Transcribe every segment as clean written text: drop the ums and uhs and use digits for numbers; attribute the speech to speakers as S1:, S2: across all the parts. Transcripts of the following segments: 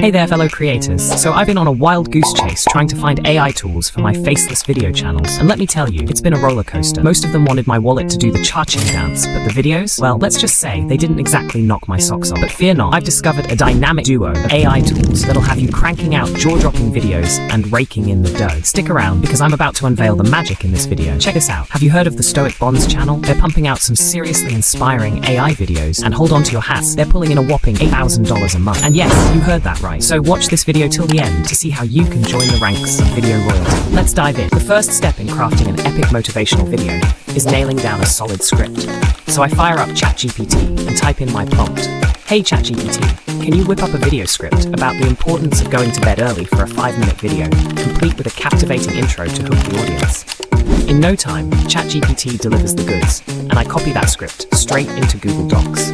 S1: Hey there, fellow creators. So I've been on a wild goose chase trying to find AI tools for my faceless video channels. And let me tell you, it's been a roller coaster. Most of them wanted my wallet to do the cha-ching dance, but the videos, well, let's just say they didn't exactly knock my socks off. But fear not, I've discovered a dynamic duo of AI tools that'll have you cranking out jaw-dropping videos and raking in the dough. Stick around because I'm about to unveil the magic in this video. Check this out. Have you heard of the Stoic Bonds channel? They're pumping out some seriously inspiring AI videos, and hold on to your hats, they're pulling in a whopping $8,000 a month. And yes, you heard that right. So watch this video till the end to see how you can join the ranks of video royalty. Let's dive in. The first step in crafting an epic motivational video is nailing down a solid script. So I fire up ChatGPT and type in my prompt. Hey ChatGPT, can you whip up a video script about the importance of going to bed early for a 5-minute video, complete with a captivating intro to hook the audience? In no time, ChatGPT delivers the goods, and I copy that script straight into Google Docs.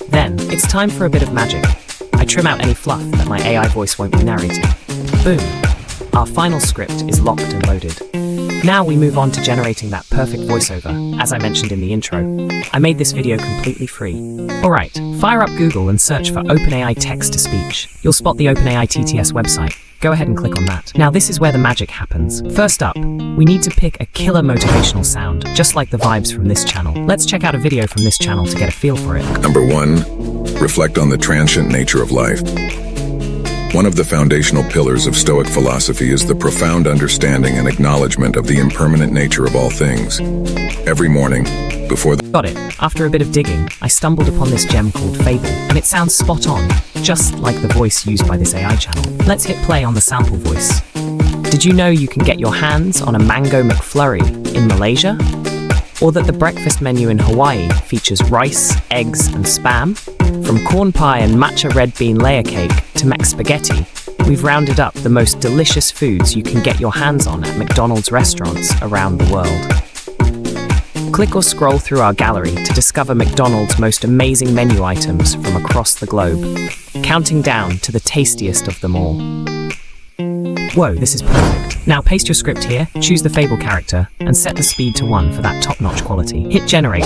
S1: Then, it's time for a bit of magic. I trim out any fluff that my AI voice won't be narrating. Boom! Our final script is locked and loaded. Now we move on to generating that perfect voiceover, as I mentioned in the intro. I made this video completely free. Alright, fire up Google and search for OpenAI text-to-speech. You'll spot the OpenAI TTS website. Go ahead and click on that. Now this is where the magic happens. First up, we need to pick a killer motivational sound, just like the vibes from this channel. Let's check out a video from this channel to get a feel for it.
S2: Number 1, reflect on the transient nature of life. One of the foundational pillars of Stoic philosophy is the profound understanding and acknowledgement of the impermanent nature of all things. Every morning, before the...
S1: Got it. After a bit of digging, I stumbled upon this gem called Fable, and it sounds spot on, just like the voice used by this AI channel. Let's hit play on the sample voice. Did you know you can get your hands on a mango McFlurry in Malaysia? Or that the breakfast menu in Hawaii features rice, eggs, and spam? From corn pie and matcha red bean layer cake to Mex spaghetti, we've rounded up the most delicious foods you can get your hands on at McDonald's restaurants around the world. Click or scroll through our gallery to discover McDonald's most amazing menu items from across the globe, counting down to the tastiest of them all. Whoa, this is perfect. Now paste your script here, choose the Fable character, and set the speed to 1 for that top-notch quality. Hit generate.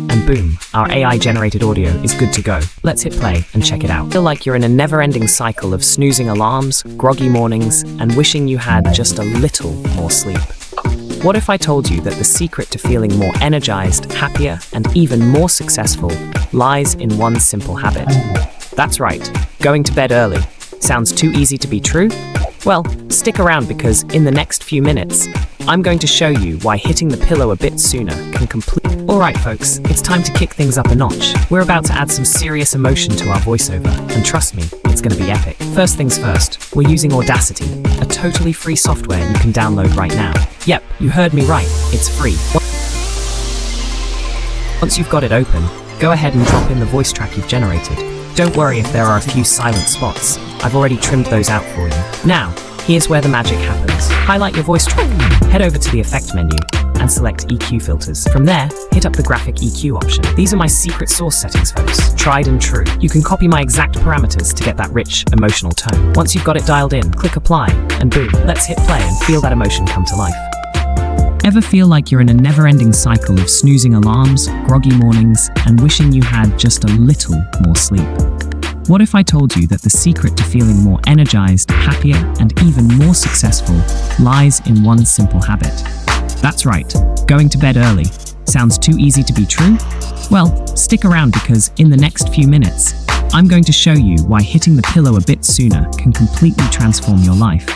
S1: And boom, our AI-generated audio is good to go. Let's hit play and check it out. Feel like you're in a never-ending cycle of snoozing alarms, groggy mornings, and wishing you had just a little more sleep. What if I told you that the secret to feeling more energized, happier, and even more successful lies in one simple habit? That's right, going to bed early. Sounds too easy to be true? Well, stick around because in the next few minutes, I'm going to show you why hitting the pillow a bit sooner can complete... Alright folks, it's time to kick things up a notch. We're about to add some serious emotion to our voiceover, and trust me, it's going to be epic. First things first, we're using Audacity, a totally free software you can download right now. Yep, you heard me right, it's free. Once you've got it open, go ahead and drop in the voice track you've generated. Don't worry if there are a few silent spots, I've already trimmed those out for you. Now, here's where the magic happens. Highlight your voice track, head over to the Effect menu, and select EQ filters. From there, hit up the graphic EQ option. These are my secret sauce settings, folks. Tried and true. You can copy my exact parameters to get that rich, emotional tone. Once you've got it dialed in, click apply, and boom, let's hit play and feel that emotion come to life. Ever feel like you're in a never-ending cycle of snoozing alarms, groggy mornings, and wishing you had just a little more sleep? What if I told you that the secret to feeling more energized, happier, and even more successful lies in one simple habit? That's right, going to bed early. Sounds too easy to be true? Well, stick around because in the next few minutes, I'm going to show you why hitting the pillow a bit sooner can completely transform your life.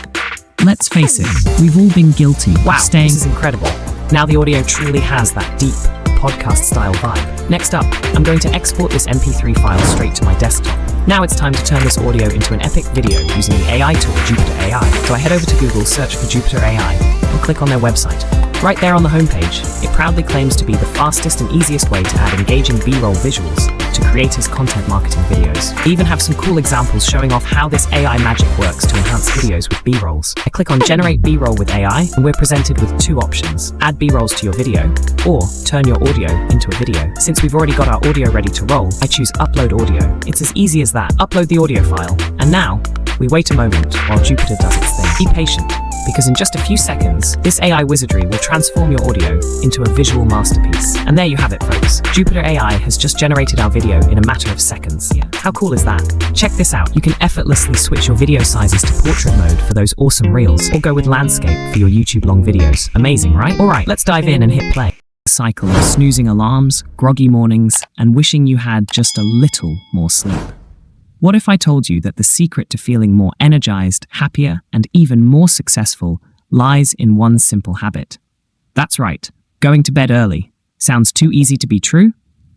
S1: Let's face it, we've all been guilty of staying... This is incredible. Now the audio truly has that deep, podcast-style vibe. Next up, I'm going to export this MP3 file straight to my desktop. Now it's time to turn this audio into an epic video using the AI tool Jupiter AI. So I head over to Google, search for Jupiter AI, and click on their website. Right there on the homepage, it proudly claims to be the fastest and easiest way to add engaging B-roll visuals to creators' content marketing videos. They even have some cool examples showing off how this AI magic works to enhance videos with B-rolls. I click on Generate B-roll with AI, and we're presented with two options: add B-rolls to your video, or turn your audio into a video. Since we've already got our audio ready to roll, I choose Upload Audio. It's as easy as that. Upload the audio file, and now, we wait a moment while Jupiter does its thing. Be patient. because in just a few seconds, this AI wizardry will transform your audio into a visual masterpiece. And there you have it, folks. Jupiter AI has just generated our video in a matter of seconds. How cool is that? Check this out. You can effortlessly switch your video sizes to portrait mode for those awesome reels, or go with landscape for your YouTube long videos. Amazing, right? Alright, let's dive in and hit play. Cycle of snoozing alarms, groggy mornings, and wishing you had just a little more sleep. What if I told you that the secret to feeling more energized, happier, and even more successful lies in one simple habit? That's right, going to bed early. Sounds too easy to be true?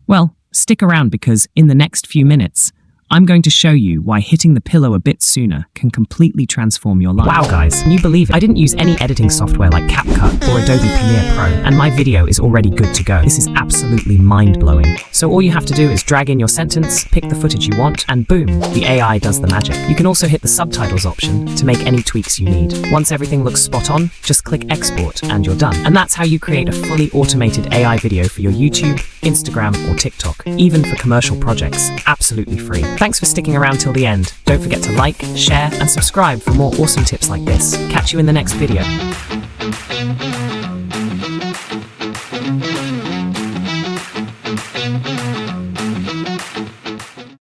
S1: Well, stick around because in the next few minutes, I'm going to show you why hitting the pillow a bit sooner can completely transform your life. Wow guys, can you believe it? I didn't use any editing software like CapCut or Adobe Premiere Pro, and my video is already good to go. This is absolutely mind-blowing. So all you have to do is drag in your sentence, pick the footage you want, and boom, the AI does the magic. You can also hit the subtitles option to make any tweaks you need. Once everything looks spot on, just click export and you're done. And that's how you create a fully automated AI video for your YouTube, Instagram, or TikTok, even for commercial projects, absolutely free. Thanks for sticking around till the end. Don't forget to like, share, and subscribe for more awesome tips like this. Catch you in the next video.